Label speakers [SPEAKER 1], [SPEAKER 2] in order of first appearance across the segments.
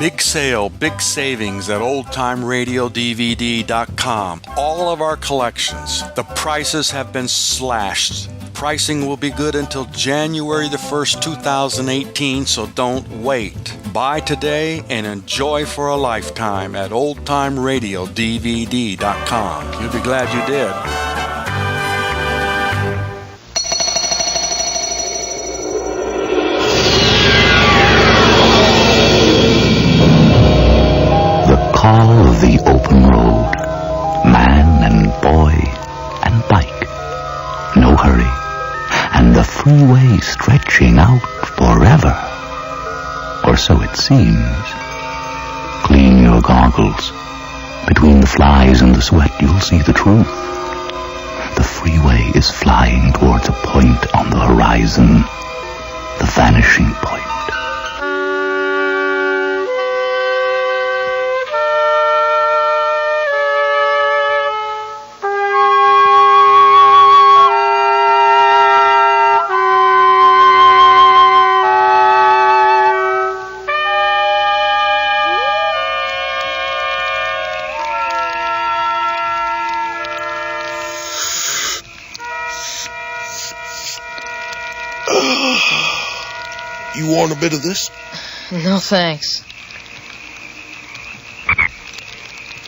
[SPEAKER 1] Big sale, big savings at oldtimeradiodvd.com. All of our collections. The prices have been slashed. Pricing will be good until January the 1st, 2018, so don't wait. Buy today and enjoy for a lifetime at oldtimeradiodvd.com. You'll be glad you did.
[SPEAKER 2] Call of the open road. Man and boy and bike. No hurry. And the freeway stretching out forever. Or so it seems. Clean your goggles. Between the flies and the sweat, you'll see the truth. The freeway is flying towards a point on the horizon. The vanishing point.
[SPEAKER 3] You want a bit of this?
[SPEAKER 4] No, thanks.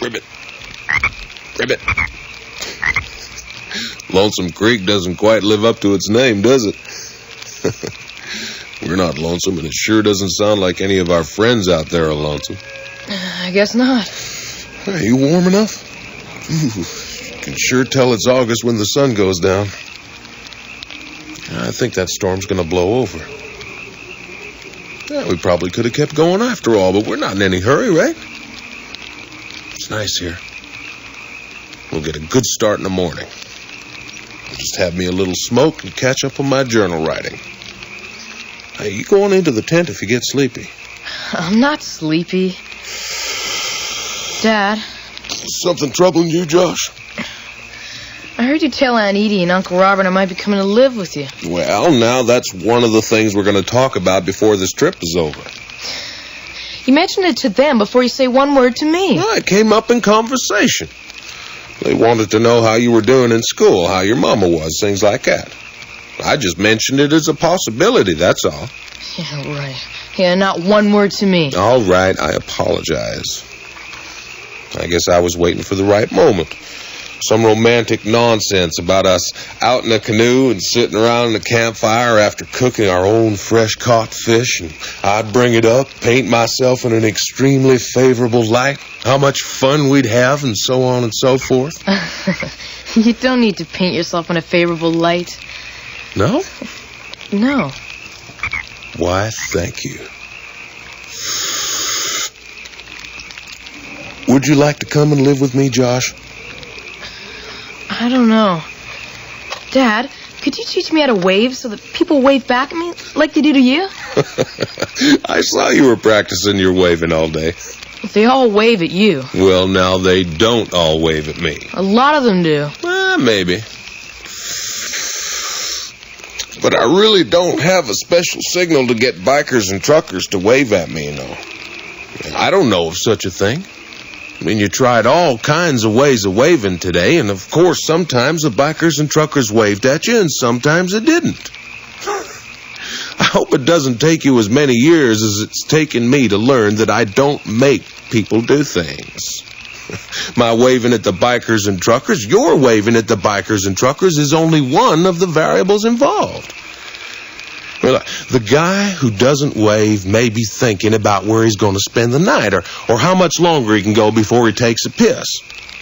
[SPEAKER 3] Ribbit. Ribbit. Lonesome Creek doesn't quite live up to its name, does it? We're not lonesome, and it sure doesn't sound like any of our friends out there are lonesome.
[SPEAKER 4] I guess not.
[SPEAKER 3] Hey, you warm enough? Ooh, you can sure tell it's August when the sun goes down. I think that storm's going to blow over. Yeah, we probably could have kept going after all, but we're not in any hurry, right? It's nice here. We'll get a good start in the morning. I'll just have me a little smoke and catch up on my journal writing. Hey, you go on into the tent if you get sleepy.
[SPEAKER 4] I'm not sleepy. Dad.
[SPEAKER 3] Something troubling you, Josh?
[SPEAKER 4] I heard you tell Aunt Edie and Uncle Robert I might be coming to live with you.
[SPEAKER 3] Well, now that's one of the things we're going to talk about before this trip is over.
[SPEAKER 4] You mentioned it to them before you say one word to me.
[SPEAKER 3] Well, it came up in conversation. They wanted to know how you were doing in school, how your mama was, things like that. I just mentioned it as a possibility, that's all.
[SPEAKER 4] Yeah, right. Yeah, not one word to me.
[SPEAKER 3] All right, I apologize. I guess I was waiting for the right moment. Some romantic nonsense about us out in a canoe and sitting around in a campfire after cooking our own fresh-caught fish, and I'd bring it up, paint myself in an extremely favorable light, how much fun we'd have, and so on and so forth.
[SPEAKER 4] You don't need to paint yourself in a favorable light.
[SPEAKER 3] No?
[SPEAKER 4] No.
[SPEAKER 3] Why, thank you. Would you like to come and live with me, Josh?
[SPEAKER 4] I don't know. Dad, could you teach me how to wave so that people wave back at me like they do to you?
[SPEAKER 3] I saw you were practicing your waving all day.
[SPEAKER 4] They all wave at you.
[SPEAKER 3] Well, now they don't all wave at me.
[SPEAKER 4] A lot of them do.
[SPEAKER 3] Maybe. But I really don't have a special signal to get bikers and truckers to wave at me, you know. I don't know of such a thing. I mean, you tried all kinds of ways of waving today, and of course, sometimes the bikers and truckers waved at you, and sometimes it didn't. I hope it doesn't take you as many years as it's taken me to learn that I don't make people do things. My waving at the bikers and truckers, your waving at the bikers and truckers is only one of the variables involved. Well, the guy who doesn't wave may be thinking about where he's going to spend the night or how much longer he can go before he takes a piss.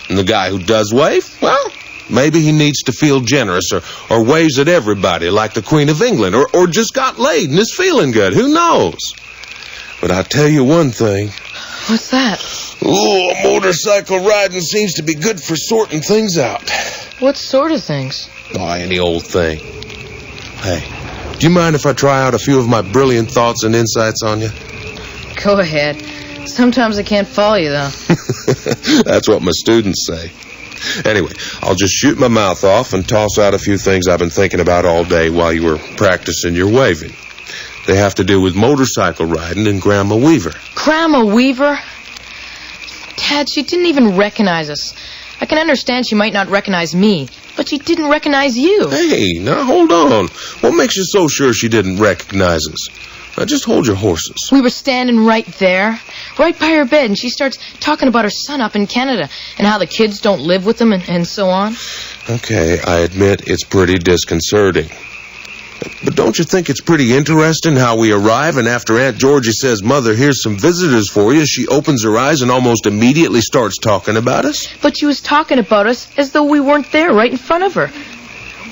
[SPEAKER 3] And the guy who does wave, well, maybe he needs to feel generous or waves at everybody like the Queen of England or just got laid and is feeling good. Who knows? But I'll tell you one thing.
[SPEAKER 4] What's that?
[SPEAKER 3] Oh, motorcycle riding seems to be good for sorting things out.
[SPEAKER 4] What sort of things?
[SPEAKER 3] Oh, any old thing. Hey, do you mind if I try out a few of my brilliant thoughts and insights on you?
[SPEAKER 4] Go ahead. Sometimes I can't follow you, though.
[SPEAKER 3] That's what my students say. Anyway, I'll just shoot my mouth off and toss out a few things I've been thinking about all day while you were practicing your waving. They have to do with motorcycle riding and Grandma Weaver.
[SPEAKER 4] Grandma Weaver? Dad, she didn't even recognize us. I can understand she might not recognize me, but she didn't recognize you.
[SPEAKER 3] Hey, now hold on. What makes you so sure she didn't recognize us? Now just hold your horses.
[SPEAKER 4] We were standing right there, right by her bed, and she starts talking about her son up in Canada and how the kids don't live with them and so on.
[SPEAKER 3] Okay, I admit it's pretty disconcerting. But don't you think it's pretty interesting how we arrive and after Aunt Georgie says, "Mother, here's some visitors for you," she opens her eyes and almost immediately starts talking about us?
[SPEAKER 4] But she was talking about us as though we weren't there right in front of her.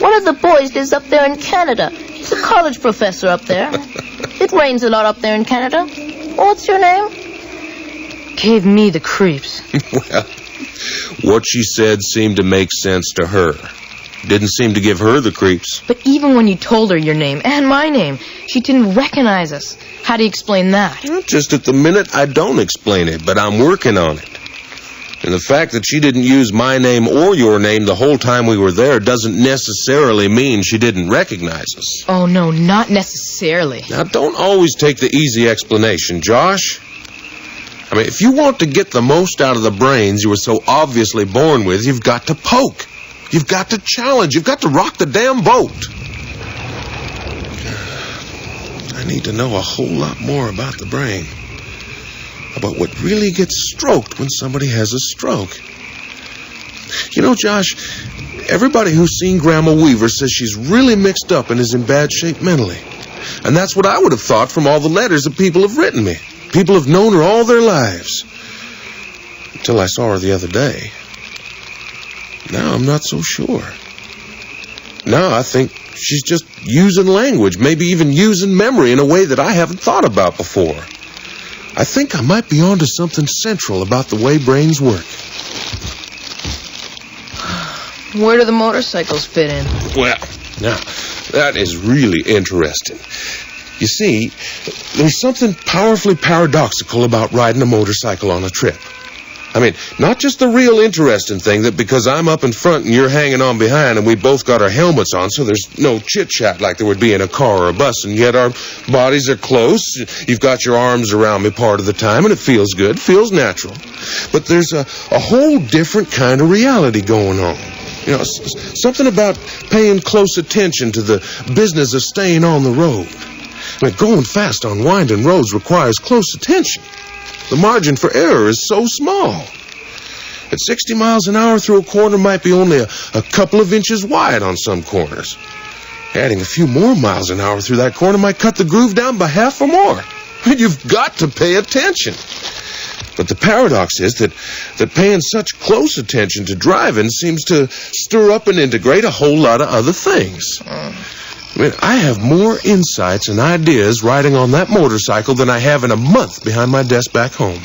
[SPEAKER 5] One of the boys lives up there in Canada. He's a college professor up there. It rains a lot up there in Canada. What's your name?
[SPEAKER 4] Gave me the creeps.
[SPEAKER 3] Well, what she said seemed to make sense to her. Didn't seem to give her the creeps.
[SPEAKER 4] But even when you told her your name and my name, she didn't recognize us. How do you explain that?
[SPEAKER 3] Well, just at the minute, I don't explain it, but I'm working on it. And the fact that she didn't use my name or your name the whole time we were there doesn't necessarily mean she didn't recognize us.
[SPEAKER 4] Oh, no, not necessarily.
[SPEAKER 3] Now, don't always take the easy explanation, Josh. I mean, if you want to get the most out of the brains you were so obviously born with, you've got to poke. You've got to challenge. You've got to rock the damn boat. I need to know a whole lot more about the brain. About what really gets stroked when somebody has a stroke. You know, Josh, everybody who's seen Grandma Weaver says she's really mixed up and is in bad shape mentally. And that's what I would have thought from all the letters that people have written me. People have known her all their lives. Until I saw her the other day. Now I'm not so sure. Now I think she's just using language, maybe even using memory in a way that I haven't thought about before. I think I might be onto something central about the way brains work.
[SPEAKER 4] Where do the motorcycles fit in?
[SPEAKER 3] Well, now, that is really interesting. You see, there's something powerfully paradoxical about riding a motorcycle on a trip. I mean, not just the real interesting thing that because I'm up in front and you're hanging on behind and we both got our helmets on, so there's no chit-chat like there would be in a car or a bus, and yet our bodies are close. You've got your arms around me part of the time, and it feels good, feels natural. But there's a whole different kind of reality going on. You know, something about paying close attention to the business of staying on the road. I mean, going fast on winding roads requires close attention. The margin for error is so small. At 60 miles an hour through a corner might be only a couple of inches wide on some corners. Adding a few more miles an hour through that corner might cut the groove down by half or more. You've got to pay attention. But the paradox is that paying such close attention to driving seems to stir up and integrate a whole lot of other things. I mean, I have more insights and ideas riding on that motorcycle than I have in a month behind my desk back home.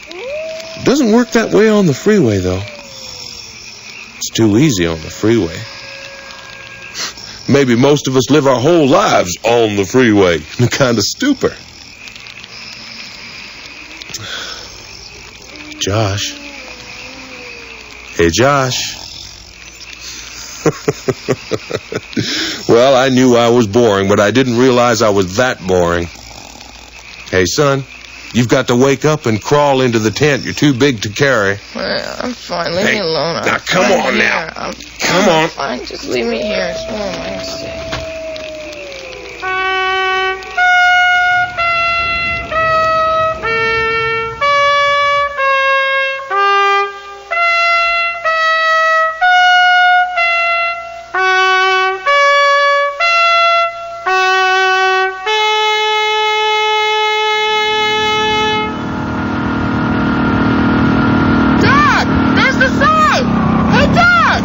[SPEAKER 3] It doesn't work that way on the freeway, though. It's too easy on the freeway. Maybe most of us live our whole lives on the freeway in a kind of stupor. Josh. Hey, Josh. Well, I knew I was boring, but I didn't realize I was that boring. Hey, son, you've got to wake up and crawl into the tent. You're too big to carry.
[SPEAKER 4] I'm fine. Leave me alone.
[SPEAKER 3] Now, come on now. Come on.
[SPEAKER 4] Fine. Just leave me here. It's more my mistake.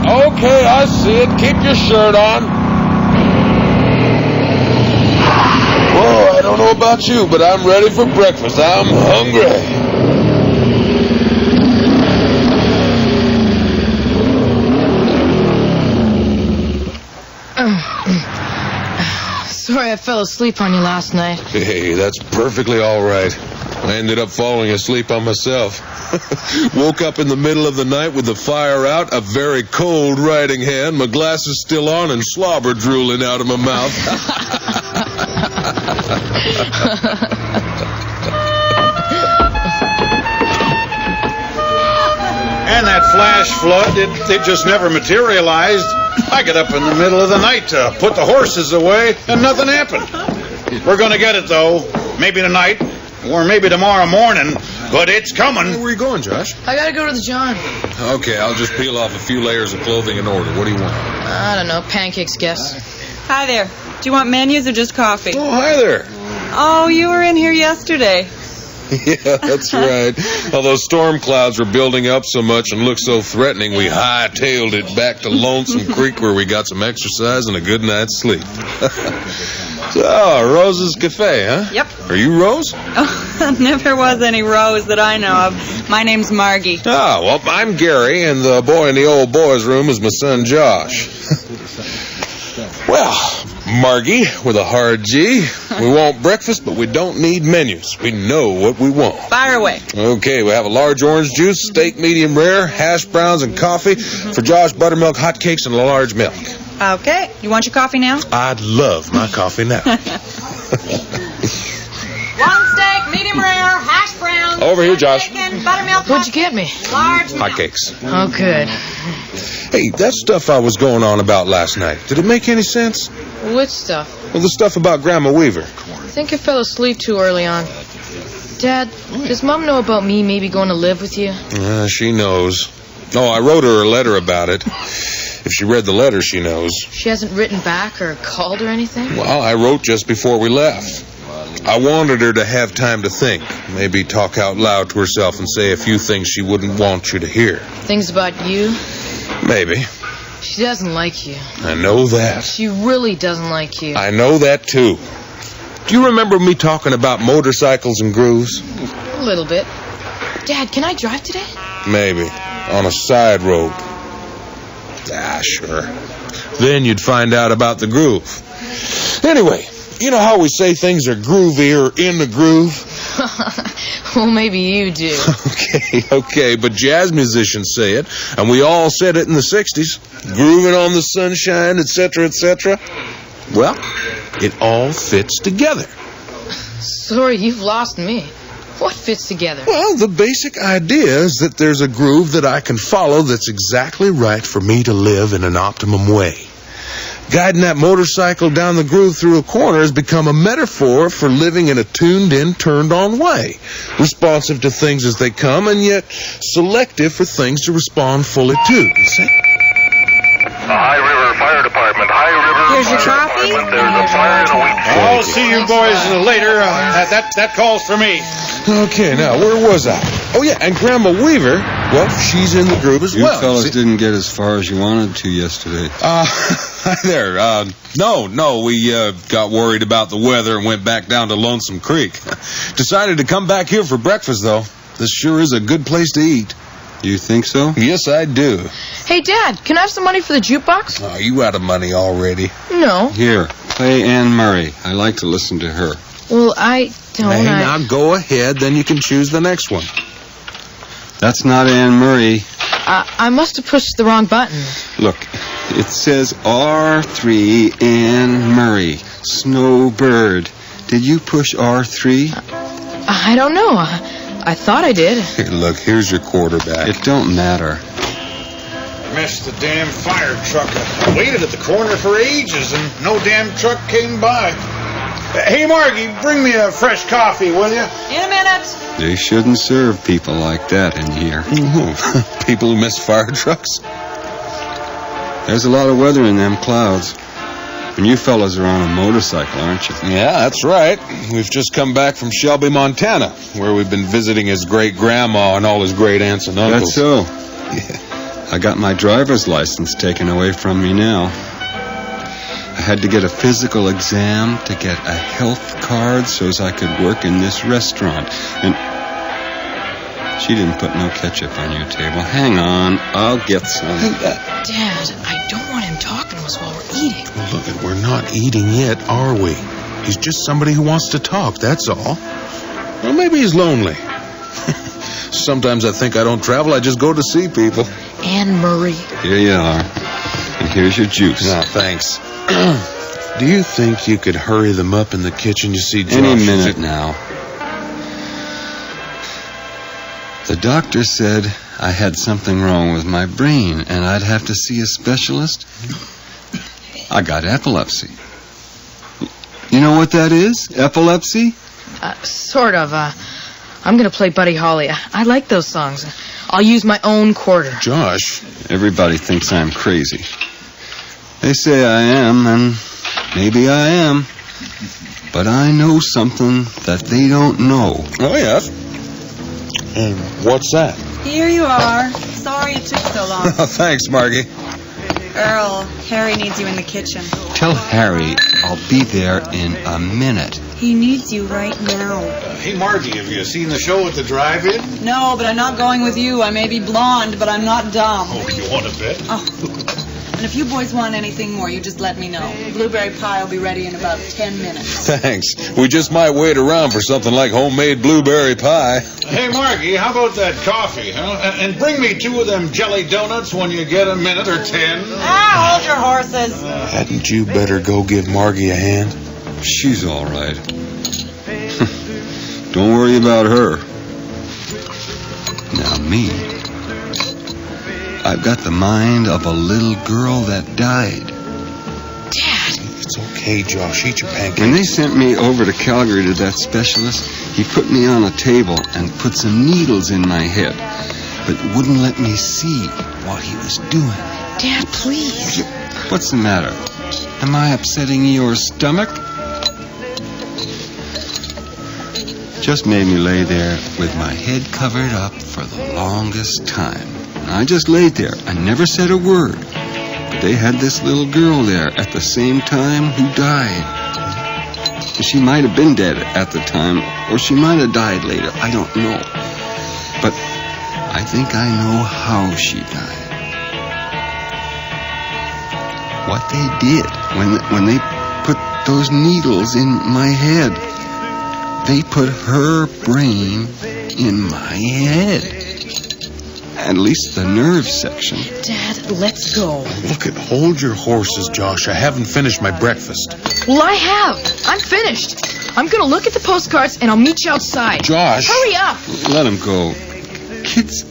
[SPEAKER 3] Okay, I see it. Keep your shirt on. Whoa, I don't know about you, but I'm ready for breakfast. I'm hungry.
[SPEAKER 4] Sorry I fell asleep on you last night.
[SPEAKER 3] Hey, that's perfectly all right. I ended up falling asleep on myself. Woke up in the middle of the night with the fire out, a very cold writing hand, my glasses still on, and slobber drooling out of my mouth.
[SPEAKER 6] And that flash flood, it just never materialized. I got up in the middle of the night to put the horses away, and nothing happened. We're going to get it, though. Maybe tonight, or maybe tomorrow morning, but it's coming.
[SPEAKER 3] Where are you going, Josh?
[SPEAKER 4] I gotta go to the John.
[SPEAKER 3] Okay, I'll just peel off a few layers of clothing in order. What do you want?
[SPEAKER 4] I don't know, pancakes, guess.
[SPEAKER 7] Hi there. Do you want menus or just coffee?
[SPEAKER 3] Oh, hi there.
[SPEAKER 7] Oh, you were in here yesterday.
[SPEAKER 3] Yeah, that's right. Although storm clouds were building up so much and looked so threatening, we hightailed it back to Lonesome Creek where we got some exercise and a good night's sleep. So, Rose's Cafe, huh?
[SPEAKER 7] Yep.
[SPEAKER 3] Are you Rose?
[SPEAKER 7] Oh, never was any Rose that I know of. My name's Margie.
[SPEAKER 3] Ah, well, I'm Gary, and the boy in the old boys' room is my son Josh. Well, Margie, with a hard G, we want breakfast, but we don't need menus. We know what we want.
[SPEAKER 7] Fire away.
[SPEAKER 3] Okay, we have a large orange juice, steak medium rare, hash browns and coffee. For Josh, buttermilk, hotcakes, and a large milk.
[SPEAKER 7] Okay. You want your coffee now?
[SPEAKER 3] I'd love my coffee now.
[SPEAKER 7] One steak, medium rare, hash browns.
[SPEAKER 3] Over here, Josh.
[SPEAKER 7] Bacon, buttermilk.
[SPEAKER 4] What'd you get me?
[SPEAKER 7] Large milk.
[SPEAKER 3] Hotcakes.
[SPEAKER 4] Oh, good.
[SPEAKER 3] Hey, that stuff I was going on about last night, did it make any sense?
[SPEAKER 4] Which stuff?
[SPEAKER 3] Well, the stuff about Grandma Weaver.
[SPEAKER 4] I think I fell asleep too early on. Dad, does Mom know about me maybe going to live with you?
[SPEAKER 3] She knows. Oh, I wrote her a letter about it. If she read the letter, she knows.
[SPEAKER 4] She hasn't written back or called or anything?
[SPEAKER 3] Well, I wrote just before we left. I wanted her to have time to think. Maybe talk out loud to herself and say a few things she wouldn't want you to hear.
[SPEAKER 4] Things about you?
[SPEAKER 3] Maybe.
[SPEAKER 4] She doesn't like you.
[SPEAKER 3] I know that.
[SPEAKER 4] She really doesn't like you.
[SPEAKER 3] I know that, too. Do you remember me talking about motorcycles and grooves?
[SPEAKER 4] A little bit. Dad, can I drive today?
[SPEAKER 3] Maybe. On a side road. Ah, sure. Then you'd find out about the groove. Anyway, you know how we say things are groovy or in the groove?
[SPEAKER 4] Well, maybe you do.
[SPEAKER 3] Okay, but jazz musicians say it, and we all said it in the 60s. Grooving on the sunshine, etc., etc. Well, it all fits together.
[SPEAKER 4] Sorry, you've lost me. What fits together?
[SPEAKER 3] Well, the basic idea is that there's a groove that I can follow that's exactly right for me to live in an optimum way. Guiding that motorcycle down the groove through a corner has become a metaphor for living in a tuned-in, turned-on way. Responsive to things as they come, and yet selective for things to respond fully to. You see?
[SPEAKER 8] High River Fire Department. High River
[SPEAKER 7] Here's your
[SPEAKER 8] Fire
[SPEAKER 7] coffee.
[SPEAKER 8] Department. There's a fire in a wheat field.
[SPEAKER 6] I'll see you boys later. That calls for me.
[SPEAKER 3] Okay, now, where was I? Oh, yeah, and Grandma Weaver, well, she's in the groove as well.
[SPEAKER 9] You fellas didn't get as far as you wanted to yesterday.
[SPEAKER 3] Hi there. No, we got worried about the weather and went back down to Lonesome Creek. Decided to come back here for breakfast, though. This sure is a good place to eat.
[SPEAKER 9] You think so?
[SPEAKER 3] Yes, I do.
[SPEAKER 4] Hey, Dad, can I have some money for the jukebox?
[SPEAKER 3] Oh, you out of money already?
[SPEAKER 4] No.
[SPEAKER 9] Here, play Anne Murray. I like to listen to her.
[SPEAKER 4] Well, I don't.
[SPEAKER 3] Hey, now go ahead, then you can choose the next one.
[SPEAKER 9] That's not Anne Murray.
[SPEAKER 4] I must have pushed the wrong button.
[SPEAKER 9] Look, it says R3 Anne Murray. Snowbird. Did you push R3?
[SPEAKER 4] I don't know. I thought I did.
[SPEAKER 3] Hey, look, here's your quarterback.
[SPEAKER 9] It don't matter.
[SPEAKER 6] Missed the damn fire truck. I waited at the corner for ages, and no damn truck came by. Hey, Margie, bring me a fresh coffee, will you?
[SPEAKER 7] In a minute.
[SPEAKER 9] They shouldn't serve people like that in here.
[SPEAKER 3] People who miss fire trucks?
[SPEAKER 9] There's a lot of weather in them clouds. And you fellas are on a motorcycle, aren't you?
[SPEAKER 3] Yeah, that's right. We've just come back from Shelby, Montana, where we've been visiting his great-grandma and all his great-aunts and uncles.
[SPEAKER 9] That's so.
[SPEAKER 3] Yeah.
[SPEAKER 9] I got my driver's license taken away from me now. I had to get a physical exam to get a health card so as I could work in this restaurant. And she didn't put no ketchup on your table. Hang on, I'll get some.
[SPEAKER 4] Dad, I don't want him talking to us while we're eating.
[SPEAKER 3] Look, we're not eating yet, are we? He's just somebody who wants to talk, that's all. Well, maybe he's lonely. Sometimes I think I don't travel, I just go to see people.
[SPEAKER 4] Anne Murray.
[SPEAKER 9] Here you are. And here's your juice.
[SPEAKER 3] No, thanks. Do you think you could hurry them up in the kitchen? You see, Josh...
[SPEAKER 9] Any minute now. The doctor said I had something wrong with my brain and I'd have to see a specialist. I got epilepsy. You know what that is? Epilepsy?
[SPEAKER 4] Sort of. I'm going to play Buddy Holly. I like those songs. I'll use my own quarter.
[SPEAKER 3] Josh.
[SPEAKER 9] Everybody thinks I'm crazy. They say I am, and maybe I am. But I know something that they don't know.
[SPEAKER 3] Oh, yes. And what's that?
[SPEAKER 7] Here you are. Sorry it took so long.
[SPEAKER 3] Thanks, Margie.
[SPEAKER 7] Earl, Harry needs you in the kitchen.
[SPEAKER 9] Tell Harry I'll be there in a minute.
[SPEAKER 7] He needs you right now.
[SPEAKER 6] Hey, Margie, have you seen the show at the drive-in?
[SPEAKER 7] No, but I'm not going with you. I may be blonde, but I'm not dumb.
[SPEAKER 6] Oh, you want a bet?
[SPEAKER 7] Oh. And if you boys want anything more, you just let me know. Blueberry pie will be ready in about 10 minutes.
[SPEAKER 3] Thanks. We just might wait around for something like homemade blueberry pie.
[SPEAKER 6] Hey, Margie, how about that coffee, huh? And bring me 2 of them jelly donuts when you get a minute or 10.
[SPEAKER 7] Hold your horses.
[SPEAKER 3] Hadn't you better go give Margie a hand?
[SPEAKER 9] She's all right. Don't worry about her. Now me. I've got the mind of a little girl that died.
[SPEAKER 4] Dad!
[SPEAKER 3] It's okay, Josh. Eat your pancakes.
[SPEAKER 9] When they sent me over to Calgary to that specialist, he put me on a table and put some needles in my head, but wouldn't let me see what he was doing.
[SPEAKER 4] Dad, please.
[SPEAKER 9] What's the matter? Am I upsetting your stomach? Just made me lay there with my head covered up for the longest time. And I just laid there. I never said a word. But they had this little girl there at the same time who died. She might have been dead at the time, or she might have died later. I don't know. But I think I know how she died. What they did when they put those needles in my head, they put her brain in my head. At least the nerve section.
[SPEAKER 4] Dad, let's go.
[SPEAKER 3] Look, hold your horses, Josh. I haven't finished my breakfast.
[SPEAKER 4] Well, I have. I'm finished. I'm going to look at the postcards and I'll meet you outside.
[SPEAKER 3] Josh.
[SPEAKER 4] Hurry up.
[SPEAKER 9] Let him go. Kids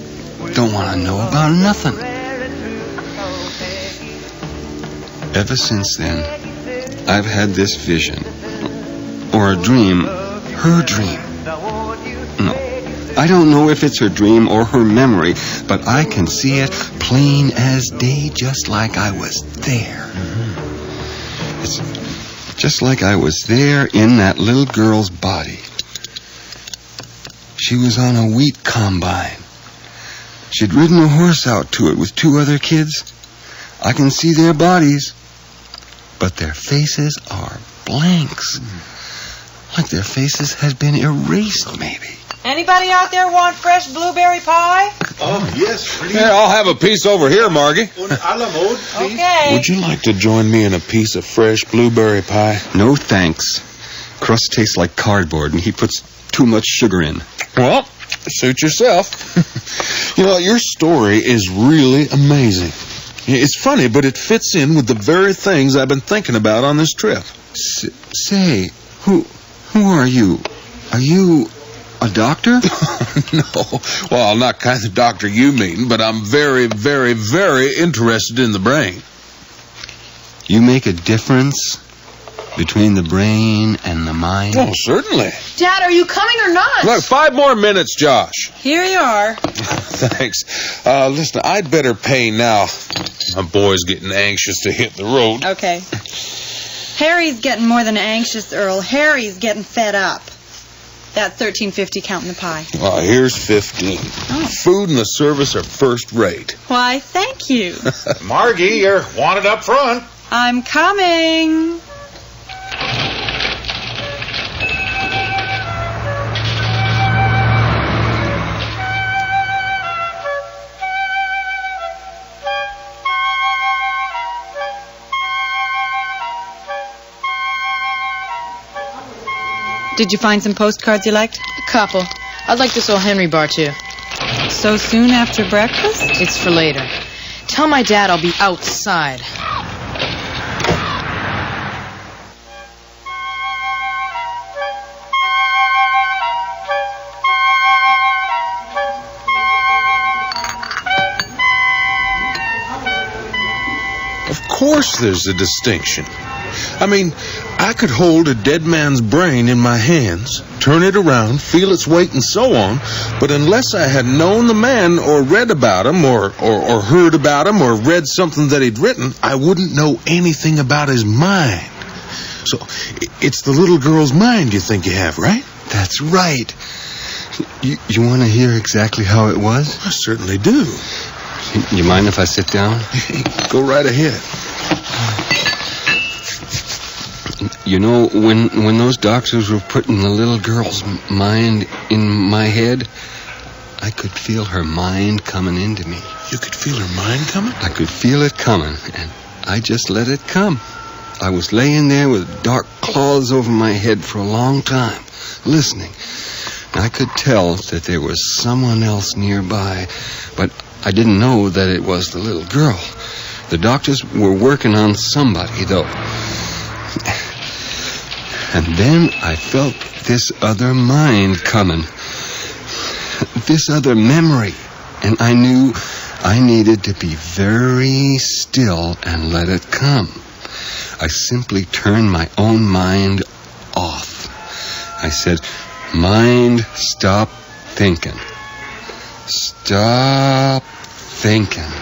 [SPEAKER 9] don't want to know about nothing. Ever since then, I've had this vision. Or a dream. Her dream. No. I don't know if it's her dream or her memory, but I can see it plain as day, just like I was there. It's just like I was there in that little girl's body. She was on a wheat combine. She'd ridden a horse out to it with 2 other kids. I can see their bodies, but their faces are blanks. Like their faces had been erased, maybe.
[SPEAKER 7] Anybody out there want fresh blueberry pie?
[SPEAKER 6] Oh, yes, please.
[SPEAKER 3] Yeah, I'll have a piece over here, Margie.
[SPEAKER 6] Un a la mode, please.
[SPEAKER 7] Okay.
[SPEAKER 3] Would you like to join me in a piece of fresh blueberry pie?
[SPEAKER 9] No thanks. Crust tastes like cardboard, and he puts too much sugar in.
[SPEAKER 3] Well, suit yourself. You know, your story is really amazing. It's funny, but it fits in with the very things I've been thinking about on this trip.
[SPEAKER 9] Say, who are you? Are you a doctor?
[SPEAKER 3] No. Well, not kind of doctor you mean, but I'm very, very, very interested in the brain.
[SPEAKER 9] You make a difference between the brain and the mind?
[SPEAKER 3] Oh, certainly.
[SPEAKER 4] Dad, are you coming or not?
[SPEAKER 3] Look, 5 more minutes, Josh.
[SPEAKER 7] Here you are.
[SPEAKER 3] Thanks. Listen, I'd better pay now. My boy's getting anxious to hit the road.
[SPEAKER 7] Okay. Harry's getting more than anxious, Earl. Harry's getting fed up. That's $13.50 counting the pie.
[SPEAKER 3] Well, here's 15.
[SPEAKER 7] Oh.
[SPEAKER 3] Food and the service are first rate.
[SPEAKER 7] Why, thank you.
[SPEAKER 6] Margie, you're wanted up front.
[SPEAKER 7] I'm coming. Did you find some postcards you liked?
[SPEAKER 4] A couple. I'd like this old Henry bar, too.
[SPEAKER 7] So soon after breakfast?
[SPEAKER 4] It's for later. Tell my dad I'll be outside.
[SPEAKER 3] Of course there's a distinction. I mean, I could hold a dead man's brain in my hands, turn it around, feel its weight and so on, but unless I had known the man or read about him or heard about him or read something that he'd written, I wouldn't know anything about his mind. So, it's the little girl's mind you think you have, right?
[SPEAKER 9] That's right. You want to hear exactly how it was?
[SPEAKER 3] I certainly do.
[SPEAKER 9] You mind if I sit down?
[SPEAKER 3] Go right ahead.
[SPEAKER 9] You know, when those doctors were putting the little girl's mind in my head, I could feel her mind coming into me.
[SPEAKER 3] You could feel her mind coming?
[SPEAKER 9] I could feel it coming, and I just let it come. I was laying there with dark cloths over my head for a long time, listening. I could tell that there was someone else nearby, but I didn't know that it was the little girl. The doctors were working on somebody, though. And then I felt this other mind coming, this other memory, and I knew I needed to be very still and let it come. I simply turned my own mind off. I said, "Mind, stop thinking. Stop thinking."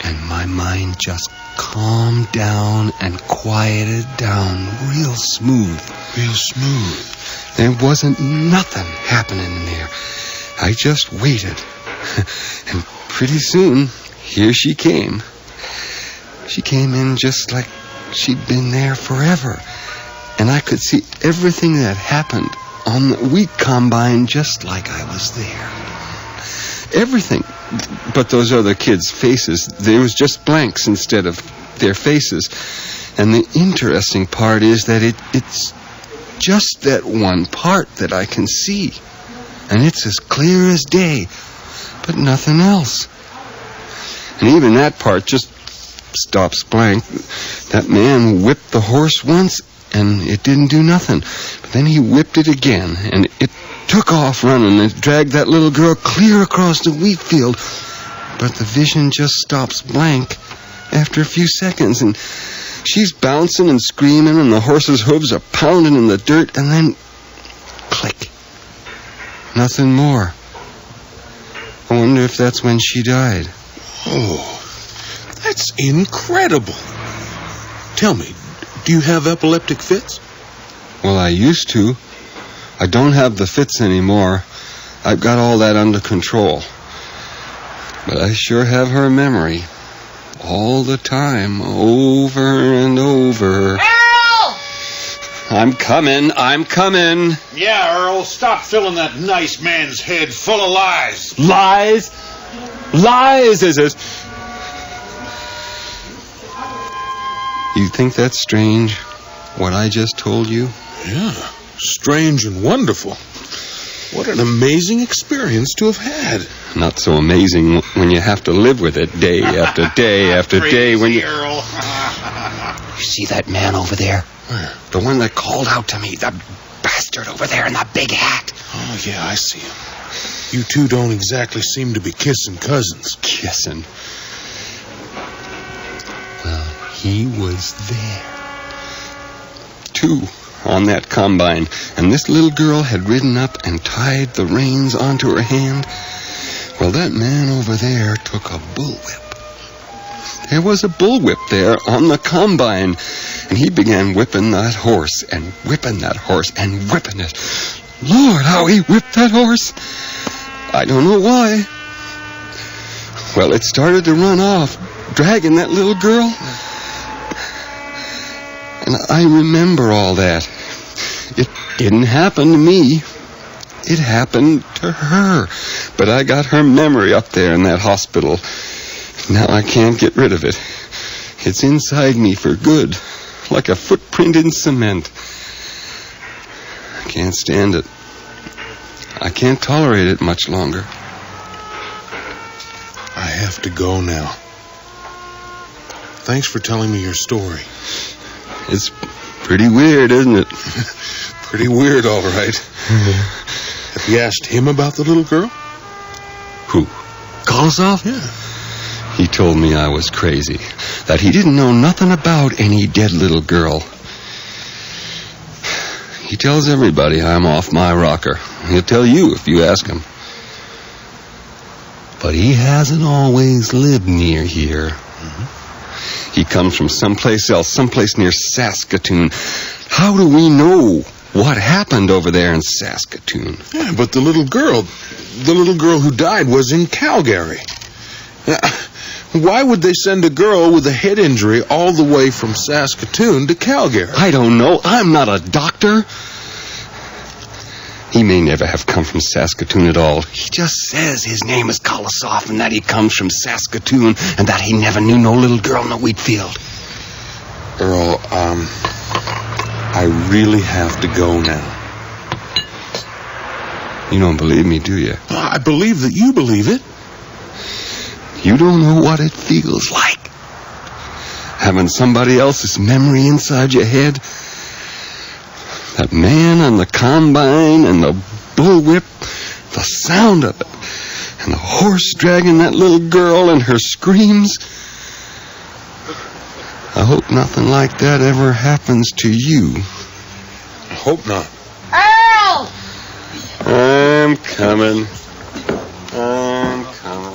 [SPEAKER 9] And my mind just calmed down and quieted down real smooth.
[SPEAKER 3] Real smooth.
[SPEAKER 9] There wasn't nothing happening in there. I just waited. And pretty soon, here she came. She came in just like she'd been there forever. And I could see everything that happened on the wheat combine just like I was there. Everything. But those other kids' faces, there was just blanks instead of their faces. And the interesting part is that it's just that one part that I can see. And it's as clear as day, but nothing else. And even that part just stops blank. That man whipped the horse once, and it didn't do nothing. But then he whipped it again, and it took off running and dragged that little girl clear across the wheat field. But the vision just stops blank after a few seconds, and she's bouncing and screaming, and the horse's hooves are pounding in the dirt, and then click. Nothing more. I wonder if that's when she died.
[SPEAKER 3] Oh, that's incredible. Tell me, do you have epileptic fits?
[SPEAKER 9] Well, I used to. I don't have the fits anymore. I've got all that under control. But I sure have her memory. All the time, over and over.
[SPEAKER 4] Earl!
[SPEAKER 9] I'm coming.
[SPEAKER 6] Yeah, Earl, stop filling that nice man's head full of lies.
[SPEAKER 9] Lies? Lies, is it? You think that's strange, what I just told you?
[SPEAKER 3] Yeah, strange and wonderful. What an amazing experience to have had.
[SPEAKER 9] Not so amazing when you have to live with it day after day after day. When you...
[SPEAKER 6] Earl.
[SPEAKER 2] You see that man over there?
[SPEAKER 3] Where?
[SPEAKER 2] The one that called out to me, the bastard over there in the big hat.
[SPEAKER 3] Oh, yeah, I see him. You two don't exactly seem to be kissing cousins.
[SPEAKER 9] Kissing. Well, he was there. Too. On that combine, and this little girl had ridden up and tied the reins onto her hand. Well, that man over there took a bullwhip. There was a bullwhip there on the combine, and he began whipping that horse and whipping that horse and whipping it. Lord, how he whipped that horse! I don't know why. Well, it started to run off, dragging that little girl. And I remember all that. It didn't happen to me. It happened to her. But I got her memory up there in that hospital. Now I can't get rid of it. It's inside me for good, like a footprint in cement. can't stand it. I can't tolerate it much longer.
[SPEAKER 3] I have to go now. Thanks for telling me your story.
[SPEAKER 9] It's pretty weird, isn't it?
[SPEAKER 3] Pretty weird, all right. Have you asked him about the little girl?
[SPEAKER 9] Who? Kolosov?
[SPEAKER 3] Yeah.
[SPEAKER 9] He told me I was crazy, that he didn't know nothing about any dead little girl. He tells everybody I'm off my rocker. He'll tell you if you ask him. But he hasn't always lived near here. Mm-hmm. He comes from someplace else, someplace near Saskatoon. How do we know what happened over there in Saskatoon?
[SPEAKER 3] Yeah, but the little girl who died was in Calgary. Why would they send a girl with a head injury all the way from Saskatoon to Calgary?
[SPEAKER 9] I don't know. I'm not a doctor. He may never have come from Saskatoon at all. He just says his name is Kolosov and that he comes from Saskatoon and that he never knew no little girl in a wheat field.
[SPEAKER 3] Earl, I really have to go now.
[SPEAKER 9] You don't believe me, do you?
[SPEAKER 3] I believe that you believe it.
[SPEAKER 9] You don't know what it feels like. Having somebody else's memory inside your head. That man on the combine and the bullwhip, the sound of it, and the horse dragging that little girl and her screams. I hope nothing like that ever happens to you.
[SPEAKER 3] I hope not.
[SPEAKER 5] Earl!
[SPEAKER 9] I'm coming. I'm coming.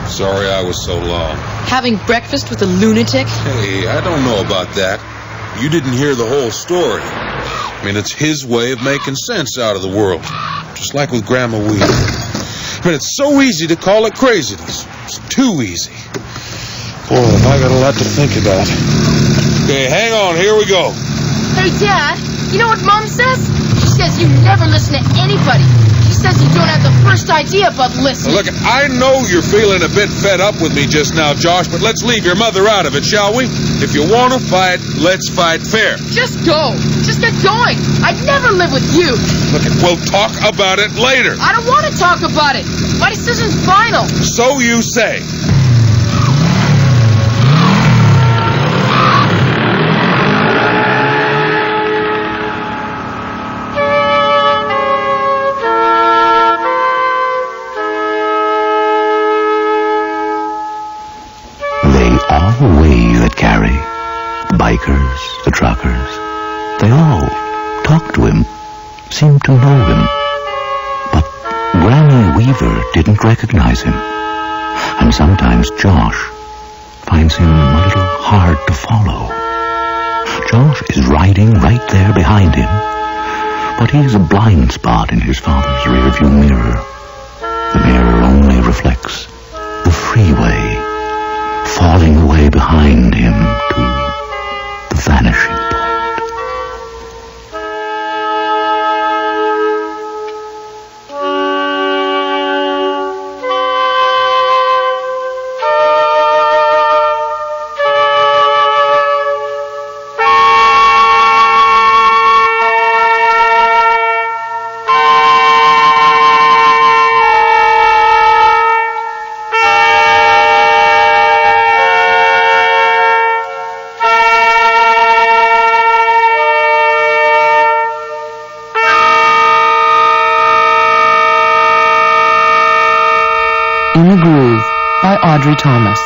[SPEAKER 3] Sorry I was so long.
[SPEAKER 4] Having breakfast with a lunatic?
[SPEAKER 3] Hey, I don't know about that. You didn't hear the whole story. I mean, it's his way of making sense out of the world. Just like with Grandma Weaver. I mean, it's so easy to call it craziness. It's too easy. Boy, have I got a lot to think about. Okay, hang on. Here we go.
[SPEAKER 4] Hey, Dad, you know what Mom says? She says you never listen to anybody. She says you don't have the first idea about listening.
[SPEAKER 3] Now, look, I know you're feeling a bit fed up with me just now, Josh, but let's leave your mother out of it, shall we? If you want to fight, let's fight fair.
[SPEAKER 4] Just go. Just get going. I'd never live with you.
[SPEAKER 3] Look, we'll talk about it later.
[SPEAKER 4] I don't want to talk about it. My decision's final.
[SPEAKER 3] So you say.
[SPEAKER 2] All wave at Gary. The bikers, the truckers, they all talked to him, seemed to know him. But Granny Weaver didn't recognize him. And sometimes Josh finds him a little hard to follow. Josh is riding right there behind him, but he's a blind spot in his father's rearview mirror. The mirror only reflects the freeway falling away behind him to the vanishing point.
[SPEAKER 10] Thomas.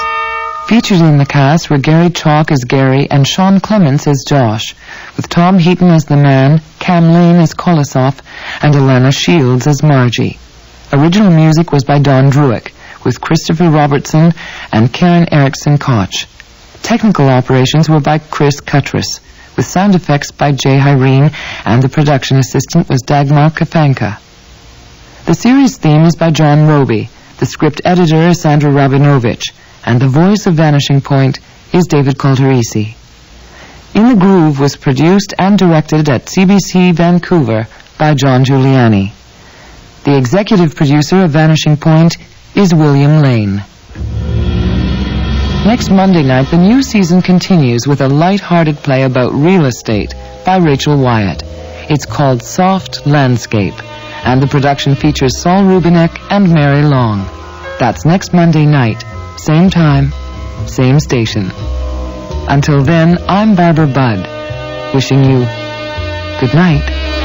[SPEAKER 10] Featured in the cast were Gary Chalk as Gary and Sean Clements as Josh, with Tom Heaton as the man, Cam Lane as Kolosov, and Alana Shields as Margie. Original music was by Don Druick, with Christopher Robertson and Karen Erickson Koch. Technical operations were by Chris Cuttress, with sound effects by Jay Hyrene, and the production assistant was Dagmar Kafanka. The series theme is by John Roby. The script editor is Sandra Rabinovich, and the voice of Vanishing Point is David Calderisi. In the Groove was produced and directed at CBC Vancouver by John Giuliani. The executive producer of Vanishing Point is William Lane. Next Monday night, the new season continues with a light-hearted play about real estate by Rachel Wyatt. It's called Soft Landscape, and the production features Saul Rubinek and Mary Long. That's next Monday night, same time, same station. Until then, I'm Barbara Budd, wishing you good night.